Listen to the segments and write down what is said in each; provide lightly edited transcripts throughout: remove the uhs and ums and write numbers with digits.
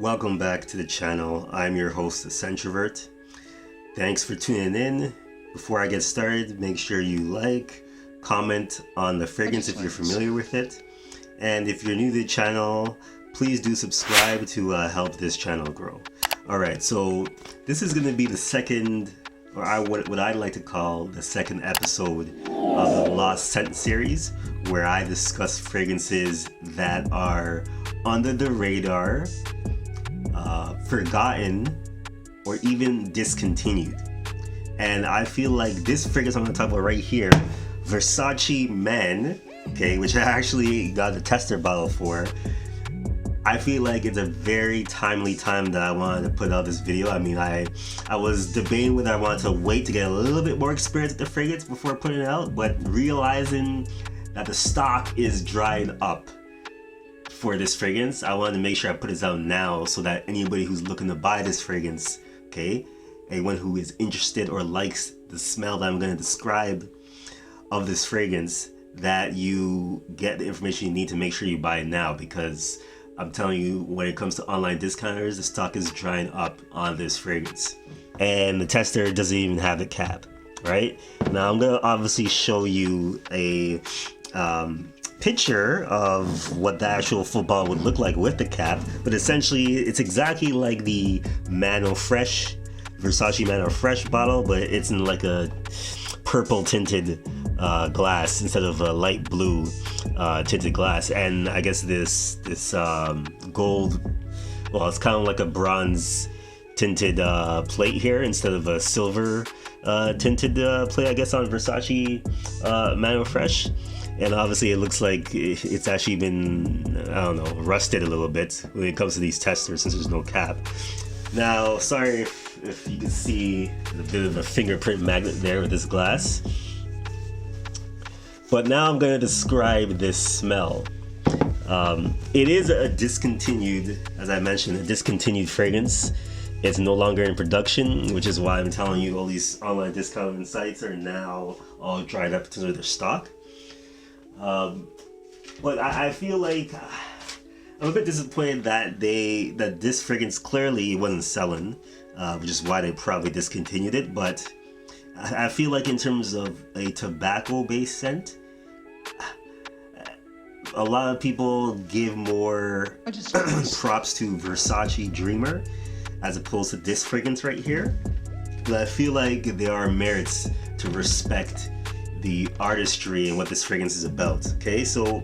Welcome back to the channel. I'm your host, Scentrovert. Thanks for tuning in. Before I get started, make sure you like, comment on the fragrance if you're familiar with it. And if you're new to the channel, please do subscribe to help this channel grow. Alright, so this is going to be the second, or what I'd like to call the second episode of the Lost Scent series, where I discuss fragrances that are under the radar, forgotten, or even discontinued. And I feel like this fragrance I'm going to talk about right here, Versace Man, okay, which I actually got a tester bottle for. I feel like it's a very timely time that I wanted to put out this video. I mean, I was debating whether I wanted to wait to get a little bit more experience with the fragrance before putting it out, but realizing that the stock is dried up for this fragrance, I wanted to make sure I put this out now so that anybody who's looking to buy this fragrance, okay, anyone who is interested or likes the smell that I'm going to describe of this fragrance, that you get the information you need to make sure you buy it now, because I'm telling you, when it comes to online discounters, the stock is drying up on this fragrance. And the tester doesn't even have the cap, right? Now I'm going to obviously show you a picture of what the actual full bottle would look like with the cap, but essentially it's exactly like the Versace Man Fresh bottle, but it's in like a purple tinted glass instead of a light blue tinted glass. And I guess this gold, well, it's kind of like a bronze tinted plate here instead of a silver tinted plate, I guess, on Versace Man Fresh. And obviously it looks like it's actually been, I don't know, rusted a little bit when it comes to these testers, since there's no cap. Now, sorry if you can see a bit of a fingerprint magnet there with this glass. But now I'm going to describe this smell. It is a discontinued, as I mentioned, a discontinued fragrance. It's no longer in production, which is why I'm telling you all these online discounting sites are now all dried up in terms of their stock. But I feel like I'm a bit disappointed that this fragrance clearly wasn't selling, which is why they probably discontinued it. But I feel like in terms of a tobacco-based scent, a lot of people give more props to Versace Dreamer as opposed to this fragrance right here. But I feel like there are merits to respect the artistry and what this fragrance is about. Okay, so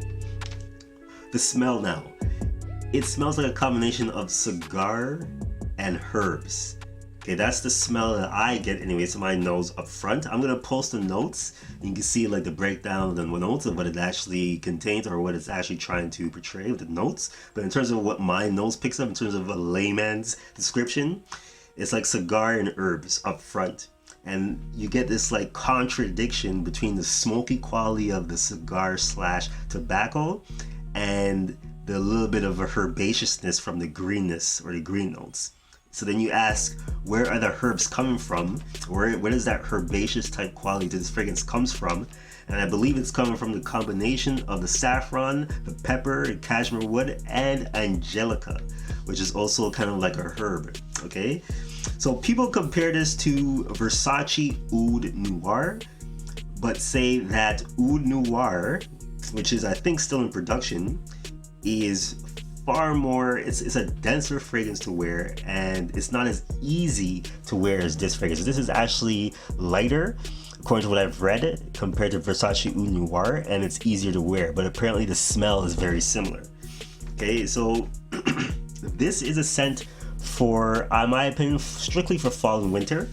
the smell now. It smells like a combination of cigar and herbs. Okay, that's the smell that I get anyways to my nose up front. I'm gonna post the notes. You can see like the breakdown of the notes of what it actually contains, or what it's actually trying to portray with the notes. But in terms of what my nose picks up, in terms of a layman's description, it's like cigar and herbs up front. And you get this like contradiction between the smoky quality of the cigar / tobacco and the little bit of a herbaceousness from the greenness or the green notes. So then you ask, where are the herbs coming from? Where does that herbaceous type quality to this fragrance comes from? And I believe it's coming from the combination of the saffron, the pepper, the cashmere wood, and angelica, which is also kind of like a herb, okay? So people compare this to Versace Oud Noir, but say that Oud Noir, which is I think still in production, is far more, it's a denser fragrance to wear, and it's not as easy to wear as this fragrance. This is actually lighter, according to what I've read, compared to Versace Oud Noir, and it's easier to wear, but apparently the smell is very similar. Okay, so this is a scent for, in my opinion, strictly for fall and winter.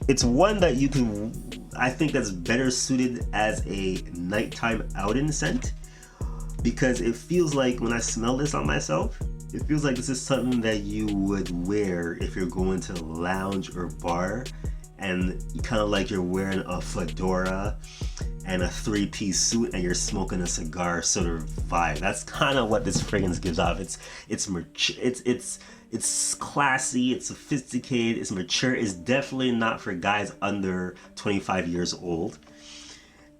It's one that you can, I think that's better suited as a nighttime outing scent, because it feels like when I smell this on myself, it feels like this is something that you would wear if you're going to a lounge or bar, and you kind of like you're wearing a fedora and a 3-piece suit and you're smoking a cigar sort of vibe. That's kind of what this fragrance gives off. It's classy, it's sophisticated, it's mature. It's definitely not for guys under 25 years old.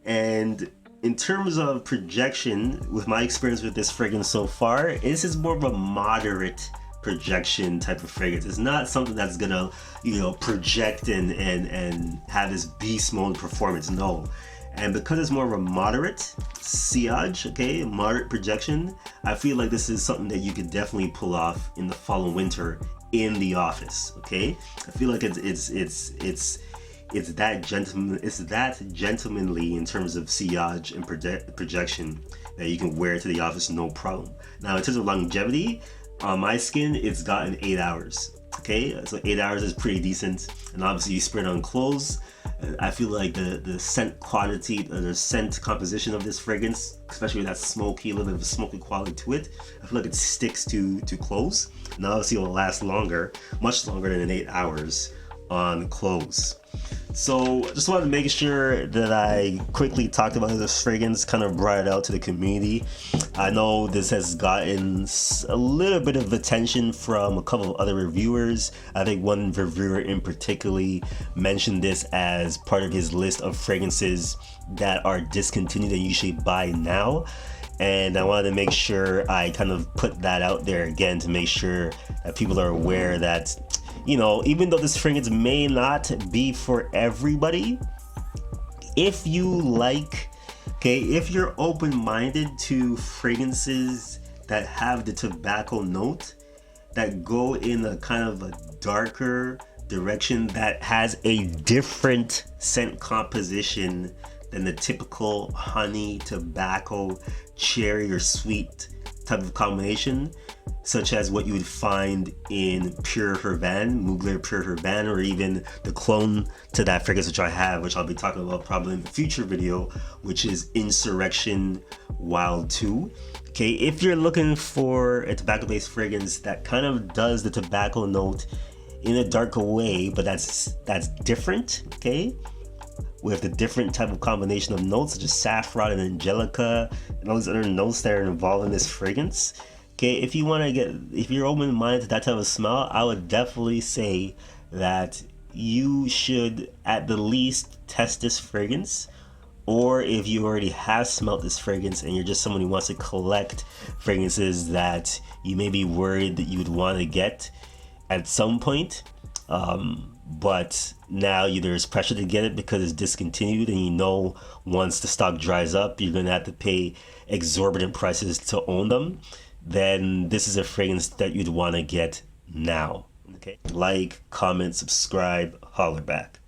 And in terms of projection, with my experience with this fragrance so far, this is more of a moderate projection type of fragrance. It's not something that's gonna, you know, project and have this beast mode performance. No. And because it's more of a moderate sillage, okay, moderate projection, I feel like this is something that you could definitely pull off in the fall and winter in the office. Okay, I feel like it's that gentlemanly in terms of sillage and projection that you can wear to the office no problem. Now in terms of longevity, on my skin, it's gotten 8 hours. Okay, so 8 hours is pretty decent, and obviously you spray it on clothes. I feel like the scent quality, the scent composition of this fragrance, especially with that smoky, a little bit of a smoky quality to it, I feel like it sticks to clothes, and obviously it will last longer, much longer than 8 hours on clothes. So just wanted to make sure that I quickly talked about this fragrance, kind of brought it out to the community. I know this has gotten a little bit of attention from a couple of other reviewers. I think one reviewer in particularly mentioned this as part of his list of fragrances that are discontinued and you should buy now. And I wanted to make sure I kind of put that out there again to make sure that people are aware that, you know, even though this fragrance may not be for everybody, if you like, okay, if you're open-minded to fragrances that have the tobacco note, that go in a kind of a darker direction, that has a different scent composition than the typical honey, tobacco, cherry, or sweet type of combination, such as what you would find in Pure Herban, Mugler Pure Herban, or even the clone to that fragrance which I have, which I'll be talking about probably in the future video, which is Insurrection Wild 2. Okay, if you're looking for a tobacco-based fragrance that kind of does the tobacco note in a darker way, but that's different, okay, with the different type of combination of notes such as saffron and angelica and all these other notes that are involved in this fragrance. Okay, if you're open-minded to that type of smell, I would definitely say that you should at the least test this fragrance. Or if you already have smelled this fragrance and you're just someone who wants to collect fragrances that you may be worried that you would want to get at some point, but now there's pressure to get it because it's discontinued, and you know once the stock dries up you're gonna have to pay exorbitant prices to own them, then this is a fragrance that you'd want to get now. Okay, like, comment, subscribe, holler back.